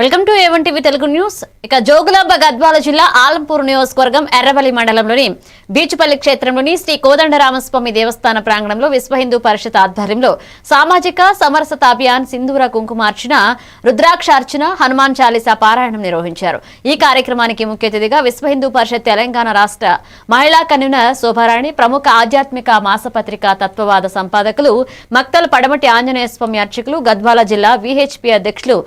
Welcome to A1 TV Telugu news. ఇక జోగులాంబ గద్వాల జిల్లా ఆలంపూర్ నియోజకవర్గం ఎర్రవల్లి మండలంలోని బీచుపల్లి క్షేత్రంలోని శ్రీ కోదండరామస్వామి దేవస్థాన ప్రాంగణంలో విశ్వ హిందూ పరిషత్ ఆధ్వర్యంలో సామాజిక సమరసత అభియాన్ సింధూర కుంకుమార్చన, రుద్రాక్షార్చన, హనుమాన్ చాలీసా పారాయణం నిర్వహించారు. ఈ కార్యక్రమానికి ముఖ్య అతిథిగా విశ్వ హిందూ పరిషత్ తెలంగాణ రాష్ట్ర మహిళా కన్వీనర్ శోభారాణి, ప్రముఖ ఆధ్యాత్మిక మాసపత్రిక తత్వవాద సంపాదకులు మక్తల్ పడమటి ఆంజనేయ స్వామి అర్చకులు, గద్వాల జిల్లా VHP అధ్యక్షులు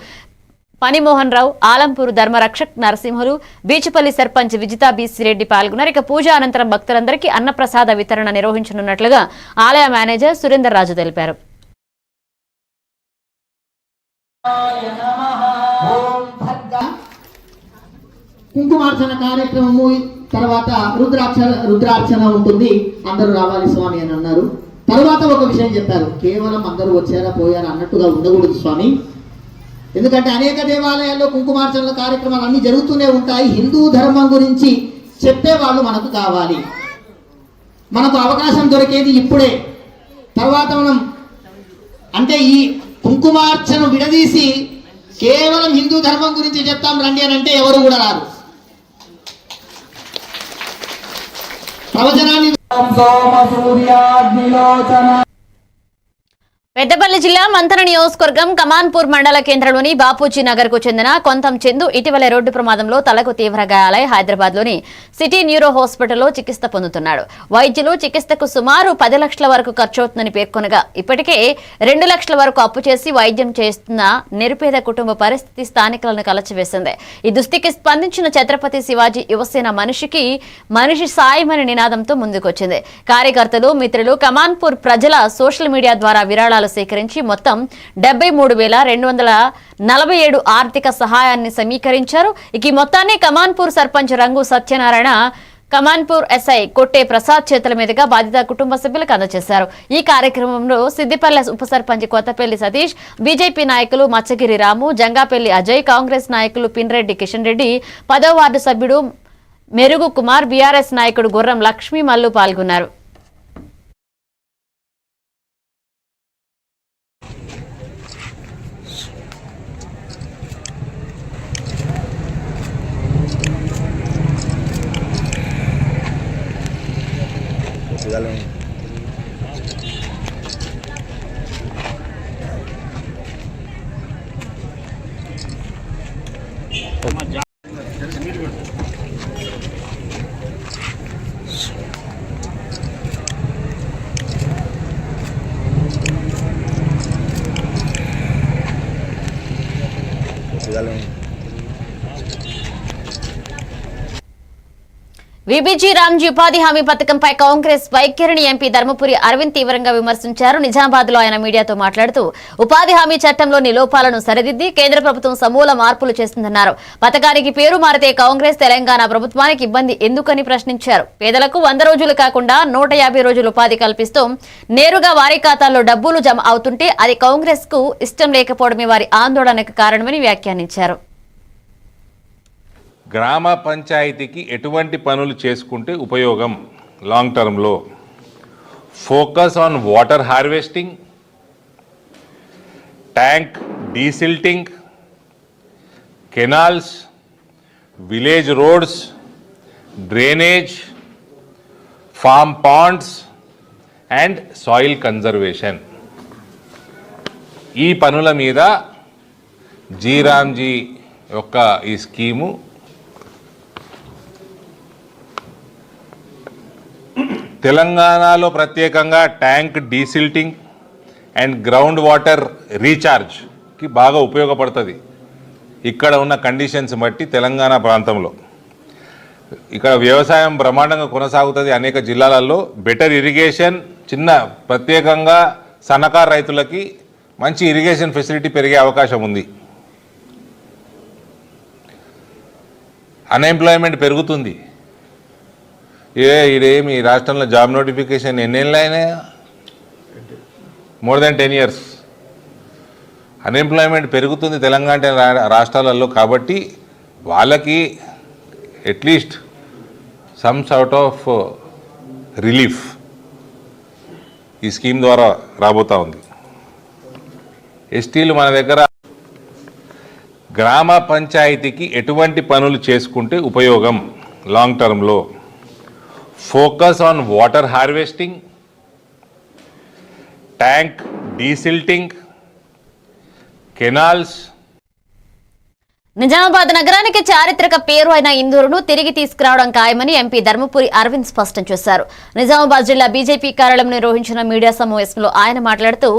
పనిమోహన్ రావు, ఆలంపూర్ ధర్మరక్షక్ నరసింహులు, బీచుపల్లి సర్పంచ్ విజితా BC రెడ్డి పాల్గొన్నారు. ఇక పూజ అనంతరం భక్తులందరికీ అన్నప్రసాద వితరణ నిర్వహించనున్నట్లుగా ఆలయ మేనేజర్ సురేందర్ రాజు తెలిపారు. కుంకుమార్చన కార్యక్రమము తర్వాత రుద్రార్చన ఉంటుంది. అందరూ రావాలి స్వామి అని అన్నారు. తర్వాత ఒక విషయం చెప్పారు, కేవలం అందరూ వచ్చారా పోయారా అన్నట్టుగా ఉండకూడదు స్వామి. ఎందుకంటే అనేక దేవాలయాల్లో కుంకుమార్చనల కార్యక్రమాలు అన్ని జరుగుతూనే ఉంటాయి. హిందూ ధర్మం గురించి చెప్పేవాళ్ళు మనకు కావాలి. మనకు అవకాశం దొరికేది ఇప్పుడే. తర్వాత మనం అంటే ఈ కుంకుమార్చన విడదీసి కేవలం హిందూ ధర్మం గురించి చెప్తాం రండి అని అంటే ఎవరు కూడా రారు. ప్రవచనాన్ని పెద్దపల్లి జిల్లా మంతన నియోజకవర్గం కమాన్పూర్ మండల కేంద్రంలోని బాపూజీ నగర్ కు చెందిన కొంతం చందు ఇటీవల రోడ్డు ప్రమాదంలో తలకు తీవ్ర గాయాలై హైదరాబాద్ లోని సిటీ న్యూరో హాస్పిటల్లో చికిత్స పొందుతున్నాడు. వైద్యులు చికిత్సకు సుమారు 10 లక్షల వరకు ఖర్చవుతుందని పేర్కొనగా ఇప్పటికే 2 లక్షల వరకు అప్పు చేసి వైద్యం చేస్తున్న నిరుపేద కుటుంబ పరిస్థితి స్థానికులను కలచివేసింది. ఈ దుస్థితికి స్పందించిన ఛత్రపతి శివాజీ యువసేన మనిషి సాయమని నినాదంతో ముందుకొచ్చింది. కార్యకర్తలు, మిత్రులు కమాన్పూర్ ప్రజల సోషల్ మీడియా ద్వారా విరాళాలు సేకరించి మొత్తం 73,247 ఆర్థిక సహాయాన్ని సమీకరించారు. ఈ మొత్తాన్ని కమాన్పూర్ సర్పంచ్ రంగు సత్యనారాయణ, కమాన్పూర్ SI కొట్టే ప్రసాద్ చేతుల మీదుగా బాధిత కుటుంబ సభ్యులకు అందజేశారు. ఈ కార్యక్రమంలో సిద్దిపల్లె ఉప సర్పంచ్ కొత్తపల్లి సతీష్, బీజేపీ నాయకులు మచ్చగిరి రాము, జంగాపల్లి అజయ్, కాంగ్రెస్ నాయకులు పిన్రెడ్డి కిషన్ రెడ్డి, 10వ వార్డు సభ్యుడు మెరుగు కుమార్, BRS నాయకుడు గుర్రం లక్ష్మీ మల్లు పాల్గొన్నారు. VBG రామ్జీ ఉపాధి హామీ పథకంపై కాంగ్రెస్ వైఖరిని ఎంపీ ధర్మపురి అరవింద్ తీవ్రంగా విమర్శించారు. నిజామాబాద్ లో ఆయన మీడియాతో మాట్లాడుతూ ఉపాధి హామీ చట్టంలోని లోపాలను సరిదిద్ది కేంద్ర ప్రభుత్వం సమూల మార్పులు చేస్తుందన్నారు. పథకానికి పేరు మారితే కాంగ్రెస్ తెలంగాణ ప్రభుత్వానికి ఇబ్బంది ఎందుకని ప్రశ్నించారు. పేదలకు 100 రోజులు కాకుండా 150 రోజులు ఉపాధి కల్పిస్తూ నేరుగా వారి ఖాతాల్లో డబ్బులు జమ అవుతుంటే అది కాంగ్రెస్ కు ఇష్టం లేకపోవడమే వారి ఆందోళనకు కారణమని వ్యాఖ్యానించారు. గ్రామ పంచాయతీకి ఎటువంటి పనులు చేసుకుంటే ఉపయోగం లాంగ్ టర్మ్లో? Focus on water harvesting, tank desilting, canals, village roads, drainage, farm ponds and soil conservation. ఈ పనుల మీద రామ్జీ యొక్క ఈ స్కీము తెలంగాణలో ప్రత్యేకంగా tank desilting and ground water రీఛార్జ్కి బాగా ఉపయోగపడుతుంది. ఇక్కడ ఉన్న కండిషన్స్ బట్టి తెలంగాణ ప్రాంతంలో ఇక్కడ వ్యవసాయం బ్రహ్మాండంగా కొనసాగుతుంది. అనేక జిల్లాలలో బెటర్ ఇరిగేషన్, ప్రత్యేకంగా సన్నకారు రైతులకి మంచి ఇరిగేషన్ ఫెసిలిటీ పెరిగే అవకాశం ఉంది. అన్ఎంప్లాయ్మెంట్ పెరుగుతుంది. ఇదేమి రాష్ట్రంలో జాబ్ నోటిఫికేషన్ ఎన్నేళ్ళు అయినాయా? More than 10 years. అన్ఎంప్లాయ్మెంట్ పెరుగుతుంది తెలంగాణ రాష్ట్రాలలో. కాబట్టి వాళ్ళకి at least some sort of relief ఈ స్కీమ్ ద్వారా రాబోతూ ఉంది. ఎస్టీలు మన దగ్గర గ్రామ పంచాయతీకి ఎటువంటి పనులు చేసుకుంటే ఉపయోగం లాంగ్ టర్మ్లో? Focus on water harvesting, tank desilting, canals. Nizamabad నగరానికి చారిత్రక పేరు అయిన ఇందూరును తిరిగి తీసుకురావడం ఖాయమని ఎంపీ ధర్మపురి అరవింద్ స్పష్టం చేశారు. నిజామాబాద్ జిల్లా బీజేపీ కార్యాలయంలో నిర్వహించిన మీడియా సమావేశంలో ఆయన మాట్లాడుతూ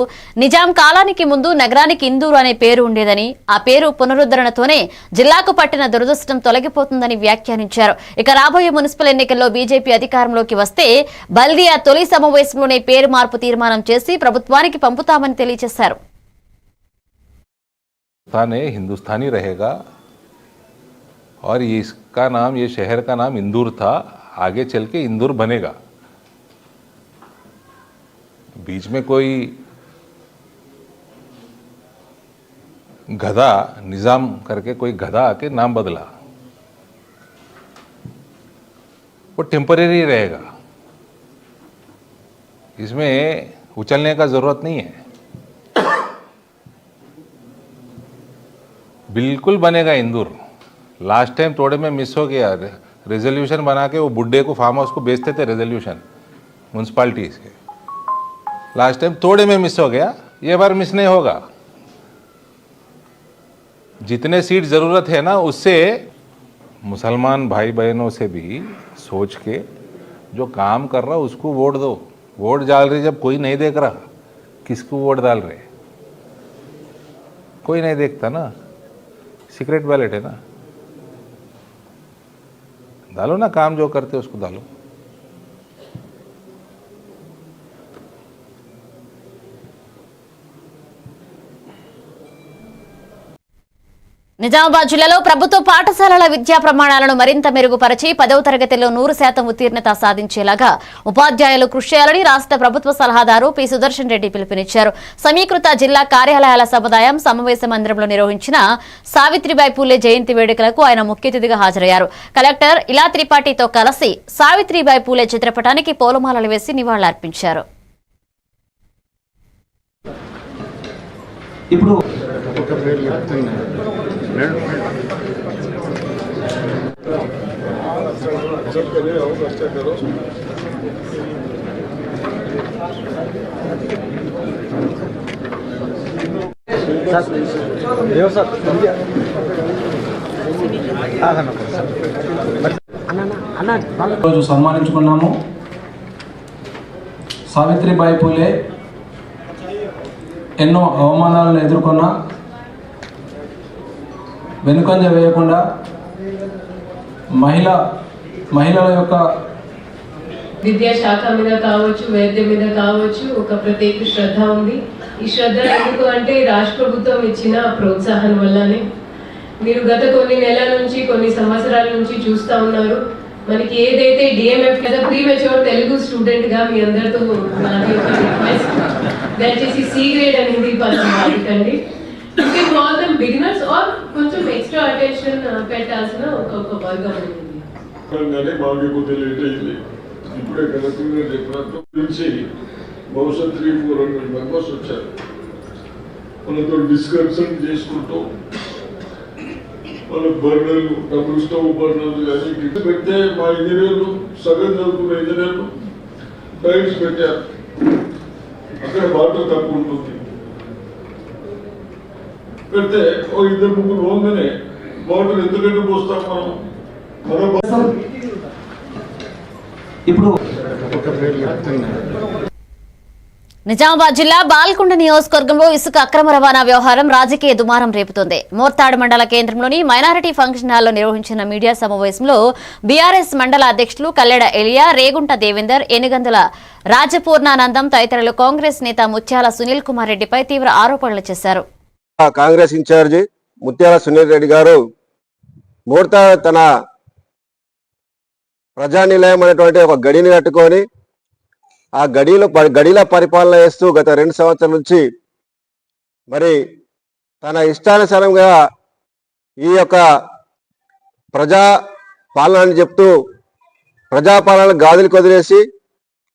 నిజాం కాలానికి ముందు నగరానికి ఇందూరు అనే పేరు ఉండేదని, ఆ పేరు పునరుద్ధరణతోనే జిల్లాకు పట్టిన దురదృష్టం తొలగిపోతుందని వ్యాఖ్యానించారు. ఇక రాబోయే మున్సిపల్ ఎన్నికల్లో బీజేపీ అధికారంలోకి వస్తే బల్దియా తొలి సమావేశంలోనే పేరు మార్పు తీర్మానం చేసి ప్రభుత్వానికి పంపుతామని తెలియజేశారు. हिंदुस्तानी रहेगा और ये इसका नाम, ये शहर का नाम इंदौर था, आगे चल के इंदौर बनेगा। बीच में कोई गधा निजाम करके कोई गधा आके नाम बदला, वो टेम्परेरी रहेगा, इसमें उछलने का जरूरत नहीं है। बिल्कुल बनेगा इंदौर। लास्ट टाइम थोड़े में मिस हो गया, रेजोल्यूशन बना के वो बुड्ढे को फार्म हाउस को बेचते थे, रेजोल्यूशन म्यूनसिपालिटीज़ के। लास्ट टाइम थोड़े में मिस हो गया, ये बार मिस नहीं होगा। जितने सीट ज़रूरत है ना, उससे मुसलमान भाई बहनों से भी सोच के जो काम कर रहा उसको वोट दो। वोट डाल रहे जब कोई नहीं देख रहा, किसको वोट डाल रहे? कोई नहीं देखता ना, सीक्रेट बैलेट है ना। डालो ना, काम जो करते उसको डालो। నిజామాబాద్ జిల్లాలో ప్రభుత్వ పాఠశాలల విద్యా ప్రమాణాలను మరింత మెరుగుపరిచి 10వ తరగతిలో 100% ఉత్తీర్ణత సాధించేలాగా ఉపాధ్యాయులు కృషి చేయాలని రాష్ట్ర ప్రభుత్వ సలహాదారు పి సుదర్శన్ రెడ్డి పిలుపునిచ్చారు. సమీకృత జిల్లా కార్యాలయాల సముదాయం సమావేశ మందిరంలో నిర్వహించిన సావిత్రిబాయి పూలే జయంతి వేడుకలకు ఆయన ముఖ్య అతిథిగా హాజరయ్యారు. కలెక్టర్ ఇలా త్రిపాఠితో కలిసి సావిత్రిబాయి పూలే చిత్రపటానికి పూలమాలలు వేసి నివాళులర్పించారు. ఇప్పుడు రోజు సన్మానించుకున్నాము. సావిత్రిబాయి పూలే ఎన్నో అవమానాలను ఎదుర్కొన్న వెనుకంజ వేయకుండా మహిళల యొక్క విద్యాశాఖ మీద కావచ్చు, వైద్యం మీద కావచ్చు ఒక ప్రత్యేక శ్రద్ధ ఉంది. ఈ శ్రద్ధ ఎందుకు అంటే రాష్ట్ర ప్రభుత్వం ఇచ్చిన ప్రోత్సాహం వల్లనే. మీరు గత కొన్ని నెలల నుంచి, కొన్ని సంవత్సరాల నుంచి చూస్తూ ఉన్నారు. మనకి ఏదైతే డిఎంఎఫ్ లేదా ప్రీ మెచ్యూర్ తెలుగు స్టూడెంట్ గా మీ అందరితో నాది ఒక రిక్వెస్ట్, దయచేసి సి గ్రేడ్ అనేది పదం వాడకండి. You can call them beginners or కొంచెం ఎక్స్ట్రా అటెన్షన్ పెట్టాల్సిన ఒక వర్గం ఉంది. ఇప్పుడే కలెక్టర్ గారు చెప్పినట్టు నుంచి బహుశా 300-400 మెంబర్స్ వచ్చారు. వాళ్ళతో డిస్కషన్ చేసుకుంటూ వాళ్ళ బర్నర్లు, డబుల్ స్టవ్ బర్నర్లు కానీ పెడితే మా ఇంజనీర్లు, సగం చదువుకున్న ఇంజనీర్లు టైల్స్ పెట్టారు. అక్కడ వాటర్ తక్కువ ఉంటుంది. పెడితే ఓ 2-3 రోజులనే వాటర్ ఎందుకంటే పోస్తాం మనం ఇప్పుడు నిజామాబాద్ జిల్లా బాల్కొండ నియోజకవర్గంలో ఇసుక అక్రమ రవాణా వ్యవహారం రాజకీయ దుమారం రేపుతోంది. మోర్తాడు మండల కేంద్రంలోని మైనారిటీ ఫంక్షన్ హాల్లో నిర్వహించిన మీడియా సమావేశంలో బీఆర్ఎస్ మండల అధ్యక్షులు కల్లెడ ఎలియా, రేగుంట దేవేందర్, ఎనుగందుల రాజపూర్ణానందం తదితరులు కాంగ్రెస్ నేత ముత్యాల సునీల్ కుమార్ రెడ్డిపై తీవ్ర ఆరోపణలు చేశారు. కాంగ్రెస్ ఇన్ఛార్జి ముత్యాల సునీల్ రెడ్డి గారు మోర్తాడు తన ప్రజానిలయం అనేటువంటి ఒక గడిని కట్టుకొని ఆ గడిల పరిపాలన చేస్తూ గత 2 సంవత్సరాల నుంచి మరి తన ఇష్టానుసారంగా ఈ యొక్క ప్రజా పాలన చెప్తూ ప్రజాపాలన గాదులకు వదిలేసి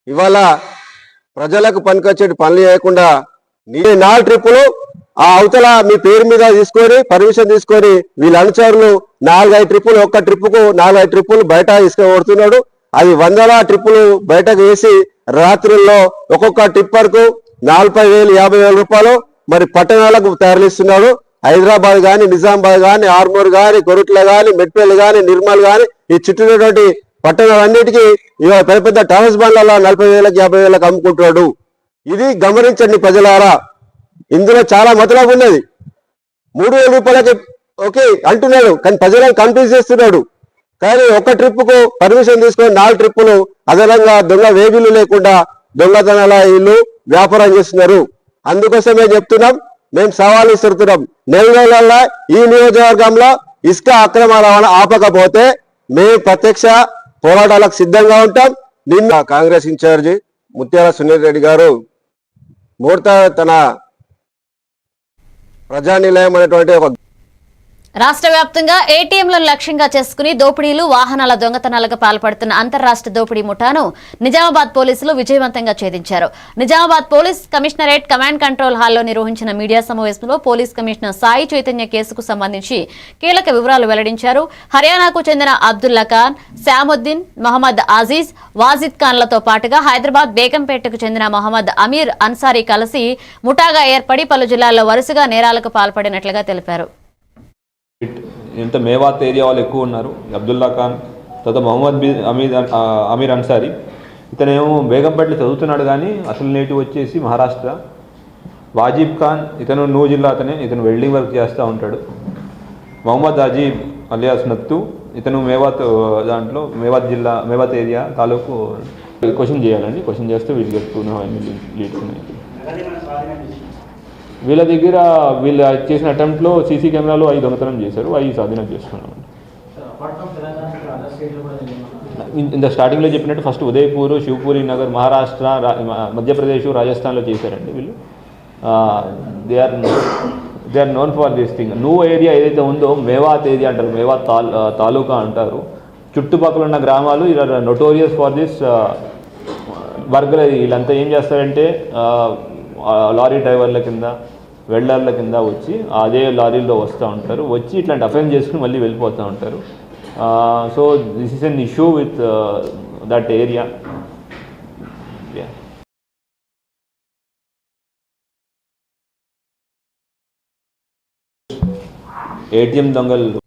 ఇవాళ ప్రజలకు పనికొచ్చే పనులు చేయకుండా 4 ట్రిప్పులు ఆ అవతల మీ పేరు మీద తీసుకొని పర్మిషన్ తీసుకొని వీళ్ళ అనుచరులు 4-5 ట్రిప్పులు, ఒక్క ట్రిప్పుకు 4-5 ట్రిప్పులు బయట ఇసుక కొడుతున్నాడు. అది వందల ట్రిప్పులు బయటకు వేసి రాత్రుల్లో ఒక్కొక్క టిప్పర్కు 40,000 50,000 రూపాయలు మరి పట్టణాలకు తరలిస్తున్నాడు. హైదరాబాద్ కానీ, నిజామాబాద్ కానీ, ఆర్మూర్ కానీ, కొరుట్ల కానీ, మెట్పల్లి కానీ, నిర్మల్ కానీ ఈ చుట్టూనటువంటి పట్టణాలన్నిటికీ ఇవాళ పెద్ద పెద్ద ట్రావెల్స్ బండ్లలో 40,000 50,000 అమ్ముకుంటున్నాడు. ఇది గమనించండి ప్రజలారా. ఇందులో చాలా మతలబు ఉన్నది. 3,000 రూపాయలకి ఓకే అంటున్నాడు, కానీ ప్రజలను కన్ఫ్యూజ్ చేస్తున్నాడు. కానీ ఒక్క ట్రిప్పుకు పర్మిషన్ తీసుకొని 4 ట్రిప్పులు అదనంగా దొంగ వేగులు లేకుండా దొంగతనాల ఇల్లు వ్యాపారం చేస్తున్నారు. అందుకోసమే చెప్తున్నాం, మేము సవాలు ఇస్తున్నాం. నెల రోజులలో ఈ నియోజకవర్గంలో ఇసుక అక్రమ రవాణా ఆపకపోతే మేము ప్రత్యక్ష పోరాటాలకు సిద్ధంగా ఉంటాం. నిన్న కాంగ్రెస్ ఇన్ఛార్జి ముత్యాల సునీల్ రెడ్డి గారు తన ప్రజానిలయం అనేటువంటి ఒక రాష్ట్ర వ్యాప్తంగా ఏటీఎంలను లక్ష్యంగా చేసుకుని దోపిడీలు, వాహనాల దొంగతనాలకు పాల్పడుతున్న అంతర్రాష్ట్ర దోపిడీ ముఠాను నిజామాబాద్ పోలీసులు విజయవంతంగా ఛేదించారు. Nizamabad police commissionerate command control హాల్లో నిర్వహించిన మీడియా సమావేశంలో పోలీస్ కమిషనర్ సాయి చైతన్య కేసుకు సంబంధించి కీలక వివరాలు వెల్లడించారు. హర్యానాకు చెందిన అబ్దుల్లా ఖాన్, శాముద్దీన్, మహమ్మద్ అజీజ్, వాజిద్ ఖాన్లతో పాటుగా హైదరాబాద్ బేగంపేటకు చెందిన మహమ్మద్ అమీర్ అన్సారీ కలిసి ముఠాగా ఏర్పడి పలు జిల్లాల్లో వరుసగా నేరాలకు పాల్పడినట్లుగా తెలిపారు. ఇంత మేవాత్ ఏరియా వాళ్ళు ఎక్కువ ఉన్నారు. అబ్దుల్లా ఖాన్, తర్వాత మొహమ్మద్ అమీర్ అన్సారీ. ఇతనేమో బేగంపేటలో చదువుతున్నాడు కానీ అసలు నేటివ్ వచ్చేసి మహారాష్ట్ర. వాజిబ్ ఖాన్ ఇతను నూ జిల్లా ఇతను వెల్డింగ్ వర్క్ చేస్తూ ఉంటాడు. మొహమ్మద్ అజీబ్ అలియాస్ నత్తు ఇతను మేవాత్ దాంట్లో మేవాత్ ఏరియా తాలూకు క్వశ్చన్ చేయాలండి. క్వశ్చన్ చేస్తే వీళ్ళు చెప్తున్నాం లీడ్స్ ఉన్నాయి. వీళ్ళ దగ్గర వీళ్ళు చేసిన అటెంప్ట్లో సీసీ కెమెరాలు 5 దొంగతనం చేశారు, 5 స్వాధీనం చేసుకున్నామండి. ఇంత స్టార్టింగ్లో చెప్పినట్టు ఫస్ట్ ఉదయపూర్, శివపూరి నగర్, మహారాష్ట్ర, మధ్యప్రదేశ్, రాజస్థాన్లో చేశారండి వీళ్ళు. They are known for this thing. నువ్వు ఏరియా ఏదైతే ఉందో మేవాత్ ఏరియా అంటారు, మేవాత్ తాలూకా అంటారు. చుట్టుపక్కల ఉన్న గ్రామాలు ఇలా నోటోరియస్ ఫర్ దిస్ వర్గర్. వీళ్ళంతా ఏం చేస్తారంటే లారీ డ్రైవర్ల కింద, వెల్డర్ల కింద వచ్చి అదే లారీల్లో వస్తూ ఉంటారు. వచ్చి ఇట్లాంటి అఫెన్స్ చేసుకుని మళ్ళీ వెళ్ళిపోతూ ఉంటారు. So this is an issue with that area. ATM దొంగలు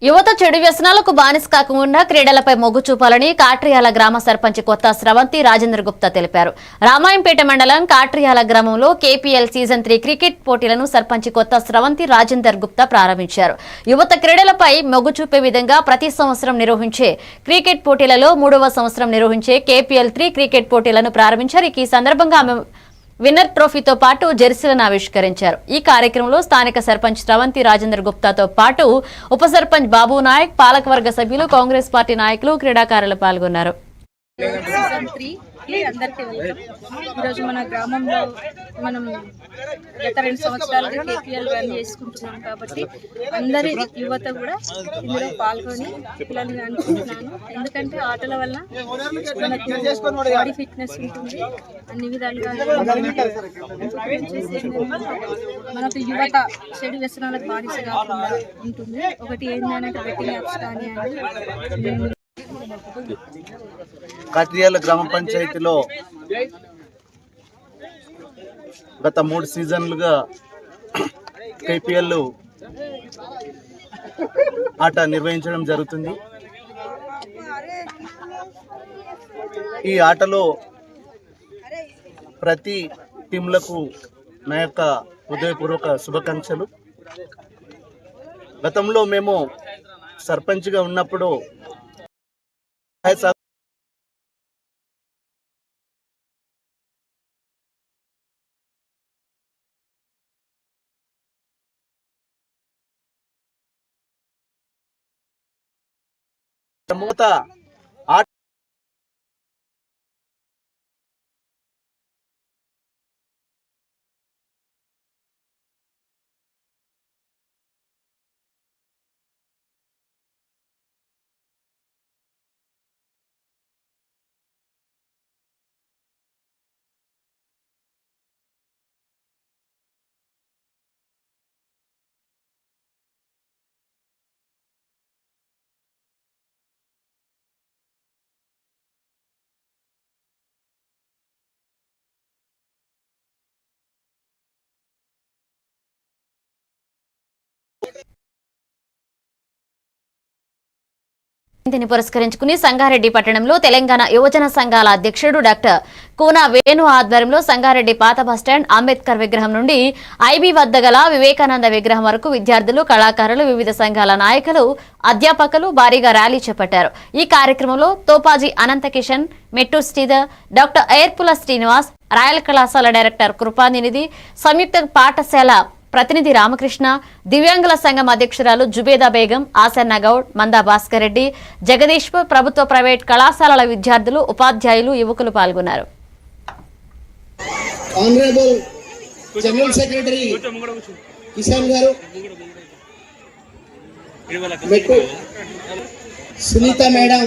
యువత చెడు వ్యసనాలకు బానిస కాకుండా క్రీడలపై మొగ్గు చూపాలని కాట్రియాల గ్రామ సర్పంచ్ కొత్త స్రవంతి రాజేంద్ర గుప్తా తెలిపారు. రామాయంపేట మండలం కాట్రియాల గ్రామంలో కేపీఎల్ సీజన్ 3 క్రికెట్ పోటీలను సర్పంచ్ కొత్త స్రవంతి రాజేందర్ గుప్తా ప్రారంభించారు. యువత క్రీడలపై మొగ్గు చూపే విధంగా ప్రతి సంవత్సరం నిర్వహించే క్రికెట్ పోటీలలో 3వ సంవత్సరం నిర్వహించే కేపీఎల్ 3 క్రికెట్ పోటీలను ప్రారంభించారు. ఈ సందర్భంగా ఆమె విన్నర్ ట్రోఫీతో పాటు జెర్సీలను ఆవిష్కరించారు. ఈ కార్యక్రమంలో స్థానిక సర్పంచ్ స్రవంతి రాజేందర్ గుప్తాతో పాటు ఉప సర్పంచ్ బాబు నాయక్, పాలకవర్గ సభ్యులు, కాంగ్రెస్ పార్టీ నాయకులు, క్రీడాకారులు పాల్గొన్నారు. అందరికీ వెల్కమ్. ఈరోజు మన గ్రామంలో మనం గత 2 సంవత్సరాలుగా కేపీఎల్ రన్ చేసుకుంటున్నాం కాబట్టి అందరి యువత కూడా ఇందులో పాల్గొని పిల్లల్ని అనుకుంటున్నాను. ఎందుకంటే ఆటల వల్ల మనకు బాడీ ఫిట్నెస్ ఉంటుంది, అన్ని విధాలుగా మనకు యువత చెడు వ్యసనాలకు బానిస కాకుండా ఉంటుంది. ఒకటి ఏంటంటే బెట్టింగ్ యాప్స్ కానివ్వండి. కాట్రియాల గ్రామ పంచాయతీలో గత 3 సీజన్లుగా కేపీఎల్ ఆట నిర్వహించడం జరుగుతుంది. ఈ ఆటలో ప్రతి టీంలకు నా యొక్క హృదయపూర్వక శుభాకాంక్షలు. గతంలో మేము సర్పంచ్గా ఉన్నప్పుడు మూత దీన్ని పురస్కరించుకుని సంగారెడ్డి పట్టణంలో తెలంగాణ యువజన సంఘాల అధ్యక్షుడు డాక్టర్ కూనా వేణు ఆధ్వర్యంలో సంగారెడ్డి పాత బస్టాండ్ అంబేద్కర్ విగ్రహం నుండి ఐబీ వద్ద గల వివేకానంద విగ్రహం వరకు విద్యార్థులు, కళాకారులు, వివిధ సంఘాల నాయకులు, అధ్యాపకులు భారీగా ర్యాలీ చేపట్టారు. ఈ కార్యక్రమంలో తోపాజీ అనంత కిషన్, మెట్టు శ్రీధర్, డాక్టర్ ఎయిర్పుల శ్రీనివాస్, రాయల్ కళాశాల డైరెక్టర్ కృపానిధి, సంయుక్త పాఠశాల ప్రతినిధి రామకృష్ణ, దివ్యాంగుల సంఘం అధ్యక్షురాలు జుబేదా బేగం, ఆసన్న గౌడ్, మందా భాస్కర్ రెడ్డి, జగదీశ్వర్, ప్రభుత్వ ప్రైవేట్ కళాశాలల విద్యార్థులు, ఉపాధ్యాయులు, యువకులు పాల్గొన్నారు. Honourable general secretary Kishan garu, Sunitha madam,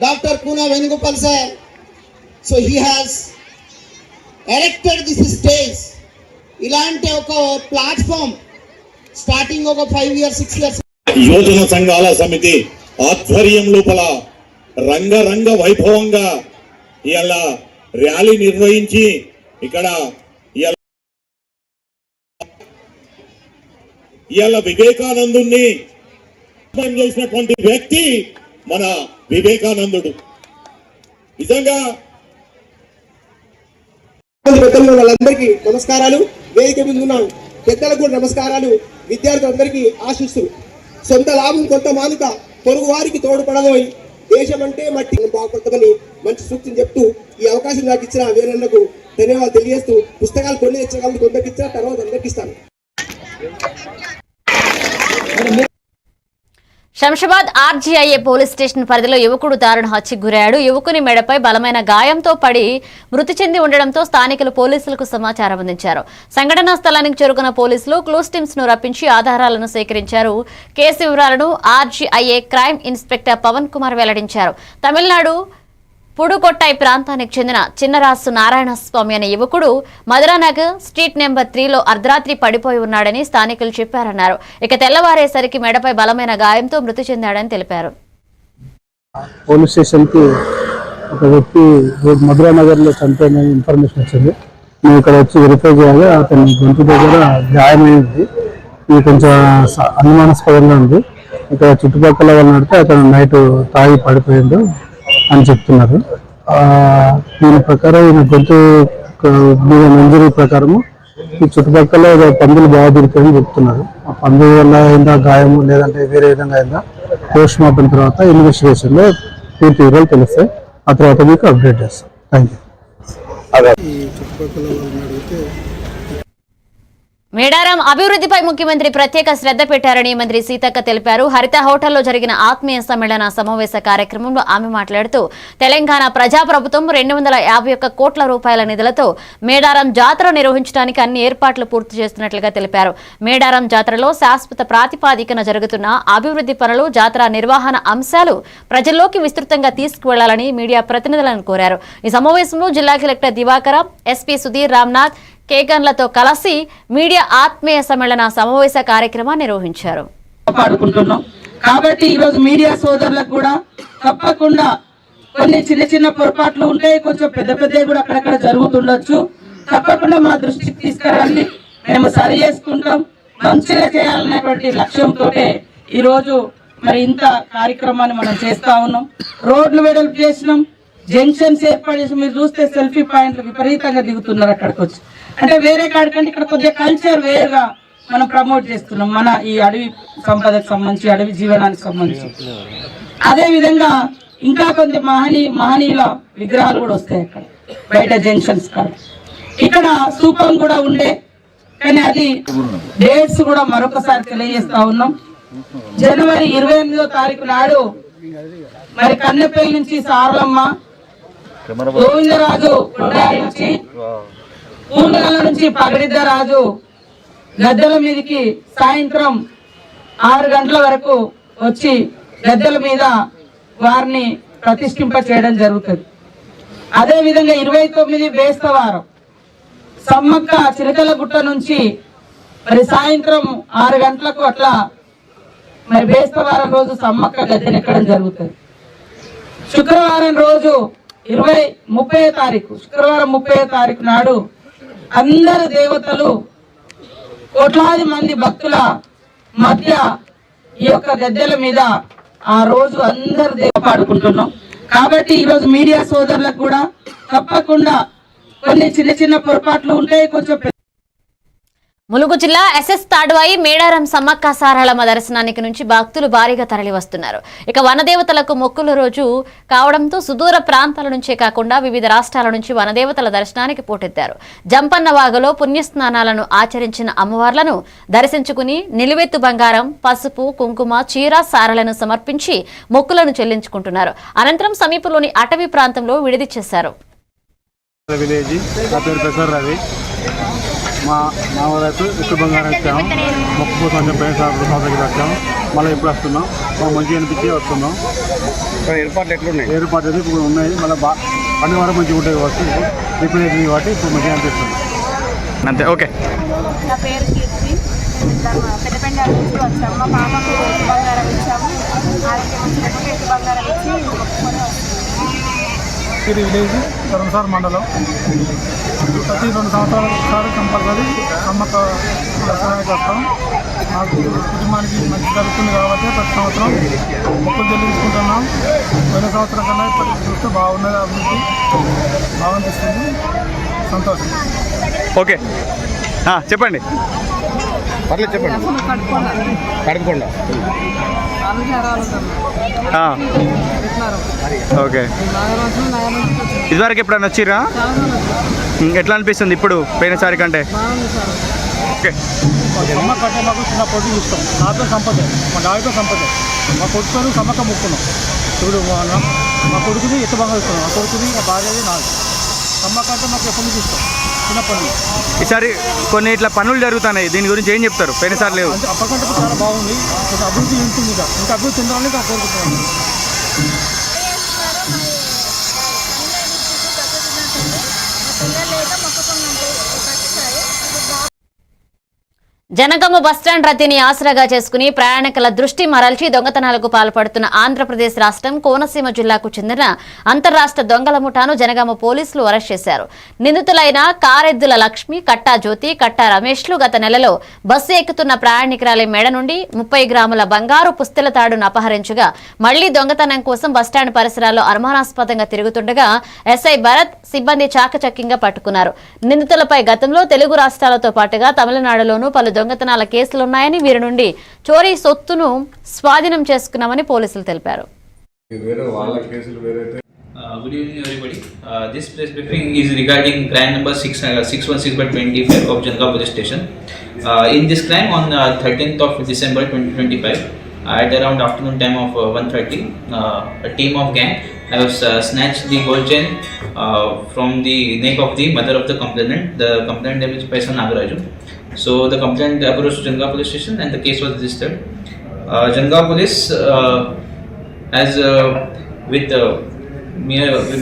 doctor Koona Venugopal sir. So he has erected this stage. ఇలాంటి ఒక ప్లాట్ఫామ్ స్టార్టింగ్ ఒక 5 years 6 years యోజన సంఘాల సమితి ఆధ్వర్యం లోపల రంగరంగ వైభవంగా ఇవాళ ర్యాలీ నిర్వహించి ఇక్కడ ఇవాళ వివేకానందుని చేసినటువంటి వ్యక్తి మన వివేకానందుడు. నిజంగా పెద్దలు వాళ్ళందరికీ నమస్కారాలు. వేదిక మీద ఉన్న పెద్దలకు కూడా నమస్కారాలు. విద్యార్థులందరికీ ఆశిస్తూ సొంత లాభం కొంత మానుక పొరుగు వారికి తోడ్పడబోయి దేశం అంటే మట్టి బాగుపడతామని మంచి సూచన చెప్తూ ఈ అవకాశం నాకు ఇచ్చిన వీరన్నకు ధన్యవాదాలు తెలియజేస్తూ, పుస్తకాలు కొన్ని తెచ్చగలరు, కొందరికి ఇచ్చిన తర్వాత అందరికి ఇస్తాను. శంషాబాద్ ఆర్జీఐఏ పోలీస్ స్టేషన్ పరిధిలో యువకుడు దారుణ హత్యకు గురయ్యాడు. యువకుని మెడపై బలమైన గాయంతో పడి మృతి చెంది ఉండడంతో స్థానికులు పోలీసులకు సమాచారం అందించారు. సంఘటనా స్థలానికి చేరుకున్న పోలీసులు క్లూస్ టీమ్స్ ను రప్పించి ఆధారాలను సేకరించారు. కేసు వివరాలను RGIA crime inspector Pavan Kumar వెల్లడించారు. తమిళనాడు పుడుకొట్టాయి ప్రాంతానికి చెందిన చిన్నరాసు నారాయణస్వామి అనే యువకుడు మధురానగర్ స్ట్రీట్ నెంబర్ 3లో అర్ధరాత్రి పడిపోయి ఉన్నాడని స్థానికులు చెప్పారన్నారు. ఇక తెల్లవారేసరికి మెడపై బలమైన గాయంతో మృతి చెందాడని తెలిపారు. పోలీస్ స్టేషన్ కి ఒక వ్యక్తి మధురానగర్ లో చనిపోయిన ఇన్ఫర్మేషన్ వచ్చింది. మేము ఇక్కడ వచ్చి వెరిఫై చేయాలి. అతని గొంతు దగ్గర గాయమైంది. ఇది కొంచెం అనుమానాస్పదంగా ఉంది. ఇక్కడ చుట్టుపక్కల వాళ్ళు నడితే అతను నైట్ తాగి పడిపోయిండు అని చెప్తున్నారు. దీని ప్రకారం ఈయన గొంతు మీద మంజూరీ ప్రకారము ఈ చుట్టుపక్కల పందులు బాగా దొరికాయని చెప్తున్నారు. ఆ పందుల వల్ల అయిందా గాయము లేదంటే వేరే విధంగా అయిందా పోస్ట్ మార్టం తర్వాత ఇన్వెస్టిగేషన్ లో పూర్తి వివరాలు తెలుస్తాయి. ఆ తర్వాత మీకు అప్డేట్ చేస్తాం. Thank you. మేడారం అభివృద్ధిపై ముఖ్యమంత్రి ప్రత్యేక శ్రద్ధ పెట్టారని మంత్రి సీతక్క తెలిపారు. హరిత హోటల్లో జరిగిన ఆత్మీయ సమ్మేళన సమావేశ కార్యక్రమంలో ఆమె మాట్లాడుతూ తెలంగాణ ప్రజాప్రభుత్వం 251 కోట్ల రూపాయల నిధులతో మేడారం జాతర నిర్వహించడానికి అన్ని ఏర్పాట్లు పూర్తి చేస్తున్నట్లుగా తెలిపారు. మేడారం జాతరలో శాశ్వత ప్రాతిపాదికన జరుగుతున్న అభివృద్ధి పనులు, జాతర నిర్వహణ అంశాలు ప్రజల్లోకి విస్తృతంగా తీసుకువెళ్లాలని మీడియా ప్రతినిధులను కోరారు. ఈ సమావేశంలో జిల్లా కలెక్టర్ దివాకర, ఎస్పీ సుధీర్ రామ్నాథ్, కేగన్లతో కలిసి మీడియా ఆత్మీయ సమ్మేళన సమావేశ కార్యక్రమాన్ని నిర్వహించారు. కాబట్టి ఈరోజు మీడియా సోదరులకు కూడా తప్పకుండా కొన్ని చిన్న చిన్న పొరపాట్లు ఉంటాయి, కొంచెం పెద్ద పెద్దవి కూడా అక్కడక్కడ జరుగుతుండొచ్చు. తప్పకుండా మా దృష్టికి తీసుకురండి, మేము సరి చేసుకుంటాం. మంచిగా చేయాలనేటువంటి లక్ష్యంతో ఈరోజు మరి ఇంత కార్యక్రమాన్ని మనం చేస్తా ఉన్నాం. రోడ్లు వెడల్పు చేసినాం, జంక్షన్స్ ఏర్పాటు చేసి మీరు చూస్తే సెల్ఫీ పాయింట్లు విపరీతంగా దిగుతున్నారు అక్కడికి వచ్చి. అంటే వేరే కాడికంటే ఇక్కడ కొద్దిగా కల్చర్ వేరుగా మనం ప్రమోట్ చేస్తున్నాం, మన ఈ అడవి సంపదకు సంబంధించి, అడవి జీవనానికి సంబంధించి. అదే విధంగా ఇంకా కొంత మహనీయుల విగ్రహాలు కూడా వస్తాయి అక్కడ బయట జంక్షన్స్ కాడ. ఇక్కడ స్థూపం కూడా ఉండే, కానీ అది డేట్స్ కూడా మరొకసారి తెలియజేస్తా ఉన్నాం. జనవరి 28వ తారీఖు నాడు మరి కన్నెపల్లి నుంచి సారలమ్మ, గోవిందరాజు నుంచి, పూర్ణగల నుంచి పగడిద్దరాజు గద్దెల మీదకి సాయంత్రం 6 గంటల వరకు వచ్చి గద్దెల మీద వారిని ప్రతిష్ఠింప చేయడం జరుగుతుంది. అదే విధంగా 29 బేస్తవారం సమ్మక్క చిరకల గుట్ట నుంచి మరి సాయంత్రం 6 గంటలకు అట్లా మరి బేస్తవారం రోజు సమ్మక్క గద్దెనెక్కడం జరుగుతుంది. శుక్రవారం రోజు 30వ తారీఖు, శుక్రవారం 30వ తారీఖు నాడు అందరు దేవతలు కోట్లాది మంది భక్తుల మధ్య ఈ యొక్క గద్దెల మీద ఆ రోజు అందరు కాపాడుకుంటున్నాం. కాబట్టి ఈరోజు మీడియా సోదరులకు కూడా తప్పకుండా కొన్ని చిన్న పొరపాట్లు ఉంటాయి. కొంచెం ములుగు జిల్లా ఎస్ఎస్ తాడ్వాయి మేడారం సమ్మక్క సారళమ్మ దర్శనానికి నుంచి భక్తులు భారీగా తరలి వస్తున్నారు. ఇక వనదేవతలకు మొక్కుల రోజు కావడంతో సుదూర ప్రాంతాల నుంచే కాకుండా వివిధ రాష్ట్రాల నుంచి వనదేవతల దర్శనానికి పోటెత్తారు. జంపన్న వాగులో పుణ్యస్నానాలను ఆచరించిన అమ్మవార్లను దర్శించుకుని నిలువెత్తు బంగారం, పసుపు, కుంకుమ, చీర, సారలను సమర్పించి మొక్కులను చెల్లించుకుంటున్నారు. అనంతరం సమీపంలోని అటవీ ప్రాంతంలో విడిది చేశారు. మా ఊరైతే ఎక్కువ బంగారం ఇచ్చాము, మొక్కు కోసం చెప్పాము, సంవత్సరానికి వచ్చాము, మళ్ళీ ఎప్పుడు వస్తున్నాం, మాకు మంచిగా అనిపించి వస్తున్నాం. ఏర్పాట్లు ఎట్లున్నాయి? ఏర్పాట్లు అయితే ఇప్పుడు ఉన్నాయి, మళ్ళీ అన్ని వరకు మంచిగా ఉంటాయి కాబట్టి రిపేర్ అవుతుంది కాబట్టి ఇప్పుడు మంచిగా అనిపిస్తుంది అంతే. ఓకే. నా పేరు కీర్తి, పెద్దపెండ నుంచి వచ్చాము. మా పాపకు ఎత్తు బంగారం ఇచ్చాము, ఆరోగ్యం వచ్చినప్పుడు ఎత్తు బంగారం ఇచ్చి మొక్కుకొని వస్తున్నాము. ఇది విలేజ్ ధర్మసార్ మండలం. ప్రతి 2 సంవత్సరాలకు ఒకసారి కంపల్సరీ సమ్మక్క దర్శనానికి వస్తాం. నాకు కుటుంబానికి మంచి జరుగుతుంది కాబట్టి ప్రతి సంవత్సరం మొక్కులు చెల్లించుకుంటున్నాం. పోయిన సంవత్సరం కన్నా ఇప్పటికి చూస్తే బాగున్నది, అభివృద్ధి బాగనిపిస్తుంది, సంతోషం. ఓకే, చెప్పండి. పర్లేదు చెప్పండి. కడుపుకొండ. ఓకే. ఇదివరకు ఎప్పుడైనా వచ్చిర్రా? ఎట్లా అనిపిస్తుంది ఇప్పుడు పోయినసారి కంటే? ఓకే. సమ్మక్క అంటే మాకు చిన్నప్పటి ఇష్టం. నాతో సంపద, మా డాడితో సంపద, మా కొడుకుని సమ్మక్క ముక్కున్నాం. ఇప్పుడు మా కొడుకుని ఎత్తు బంగారు ఇస్తున్నాం, మా కొడుకుని మా భార్యది నాది. సమ్మక్క అంటే మాకు ఎప్పటి నుంచి ఇష్టం, చిన్నప్పటి నుంచి. ఈసారి కొన్ని ఇట్లా పనులు జరుగుతున్నాయి, దీని గురించి ఏం చెప్తారు? పోయినసారి లేవు, అప్పటికంటే చాలా బాగుంది. కొంచెం అభివృద్ధి ఉంటుంది, ఇంకా అభివృద్ధి చెందాలని కోరుకుంటున్నాను. జనగామ బస్టాండ్ రద్దీని ఆసరాగా చేసుకుని ప్రయాణికుల దృష్టి మరల్చి దొంగతనాలకు పాల్పడుతున్న ఆంధ్రప్రదేశ్ రాష్ట్రం కోనసీమ జిల్లాకు చెందిన అంతర్రాష్ట్ర దొంగల ముఠాను జనగామ పోలీసులు అరెస్ట్ చేశారు. నిందితులైన కారెద్దుల లక్ష్మి, కట్టా జ్యోతి, కట్టా రమేష్లు గత నెలలో బస్సు ఎక్కుతున్న ప్రయాణికురాలి మెడ నుండి 30 గ్రాముల బంగారు పుస్తెల తాడును అపహరించగా మళ్లీ దొంగతనం కోసం బస్టాండ్ పరిసరాల్లో అనుమానాస్పదంగా తిరుగుతుండగా ఎస్ఐ భరత్ సిబ్బంది చాకచక్యంగా పట్టుకున్నారు. నిందితులపై గతంలో తెలుగు రాష్ట్రాలతో పాటుగా తమిళనాడులోనూ పలు దొంగతనాల కేసులున్నాయని, వీరి నుండి చోరీ సొత్తును స్వాధీనం చేసుకున్నామని పోలీసులు తెలిపారు. Good evening everybody. This press briefing is regarding crime number 616/25 of Janga Police Station. In this crime on 13th of December 2025 at around afternoon time of 1:30, a team of gang has snatched the gold chain from the neck of the mother of the complainant. The complainant name is Paisa Nagaraju. So the complainant approached Janga Police Station and the case was registered. Janga Police has with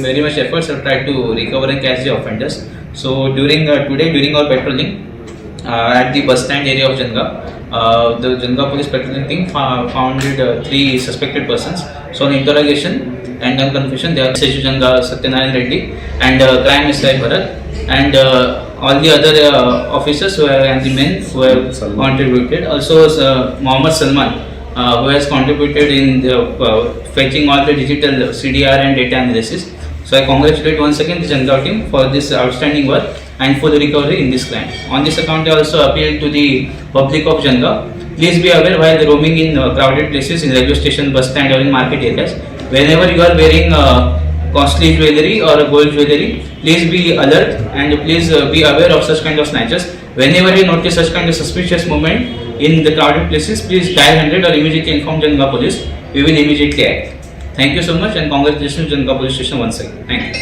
very much efforts have tried to recover and catch the offenders. So during today during our patrolling at the bus stand area of Janga, the Janga Police patrolling team found 3 suspected persons. So on interrogation and on confession, they are Seju Janga Satyanarayan Reddy and crime SI Bharat and all the other officers and the men who have contributed. Also Mohammed Salman who has contributed in the, fetching all the digital CDR and data analysis. So I congratulate once again the Janga team for this outstanding work and for the recovery in this crime. On this account I also appeal to the public of Janga. Please be aware while roaming in crowded places in railway station, bus stand or in market areas. Whenever you are wearing costly jewellery or gold jewellery, please be alert and please be aware of such kind of snatchers. Whenever you notice such kind of suspicious movement in the crowded places, please dial 100 or immediately inform Janga Police. We will immediately act. Thank you so much and congratulations to Janga Police Station once again. Thank you.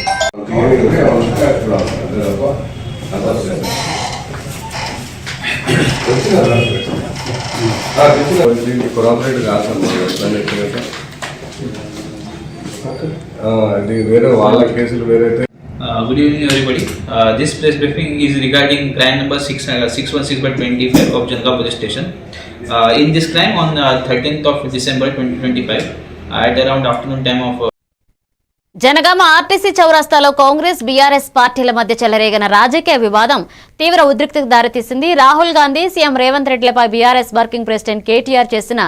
Good evening everybody. This press briefing is regarding crime number 616/25 of Janga Police Station. In this crime on 13th of December 2025 at around afternoon time of Jangaon RTC చౌరస్తాలో Congress BRS పార్టీల మధ్య చెలరేగిన రాజకీయ వివాదం తీవ్ర ఉద్రిక్తతకు దారితీసింది. Rahul Gandhi, CM Revanth రెడ్డిలపై బీఆర్ఎస్ వర్కింగ్ ప్రెసిడెంట్ కేటీఆర్ చేసిన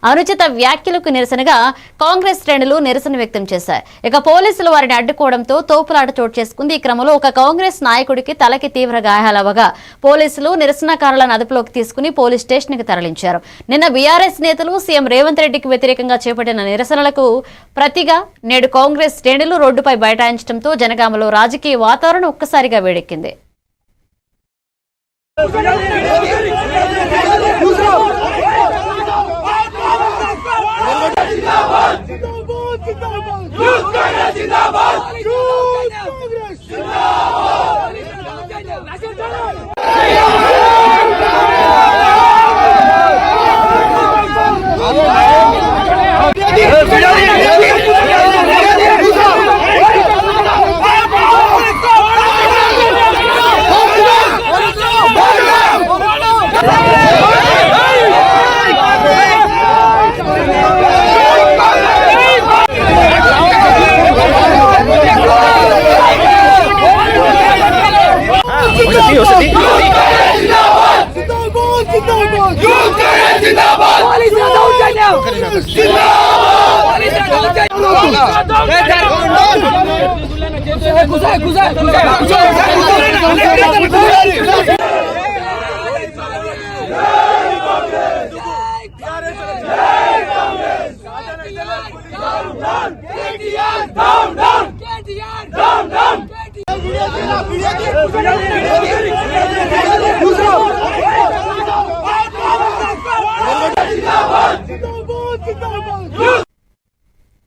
అనుచిత వ్యాఖ్యలకు నిరసనగా కాంగ్రెస్ శ్రేణులు నిరసన వ్యక్తం చేశారు. ఇక పోలీసులు వారిని అడ్డుకోవడంతో తోపులాట చోటు చేసుకుంది. ఈ క్రమంలో ఒక కాంగ్రెస్ నాయకుడికి తలకి తీవ్ర గాయాలవగా పోలీసులు నిరసనకారులను అదుపులోకి తీసుకుని పోలీస్ స్టేషన్ కి తరలించారు. నిన్న బీఆర్ఎస్ నేతలు సీఎం రేవంత్ రెడ్డికి వ్యతిరేకంగా చేపట్టిన నిరసనలకు ప్రతిగా నేడు కాంగ్రెస్ శ్రేణులు రోడ్డుపై బైఠాయించడంతో జనగామలో రాజకీయ వాతావరణం ఒక్కసారిగా వేడెక్కింది.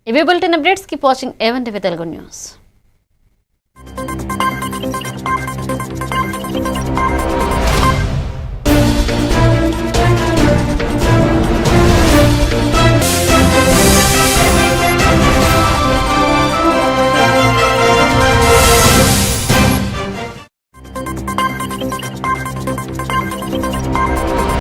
ఇవి bulletin updates. Keep watching A1 TV Telugu News.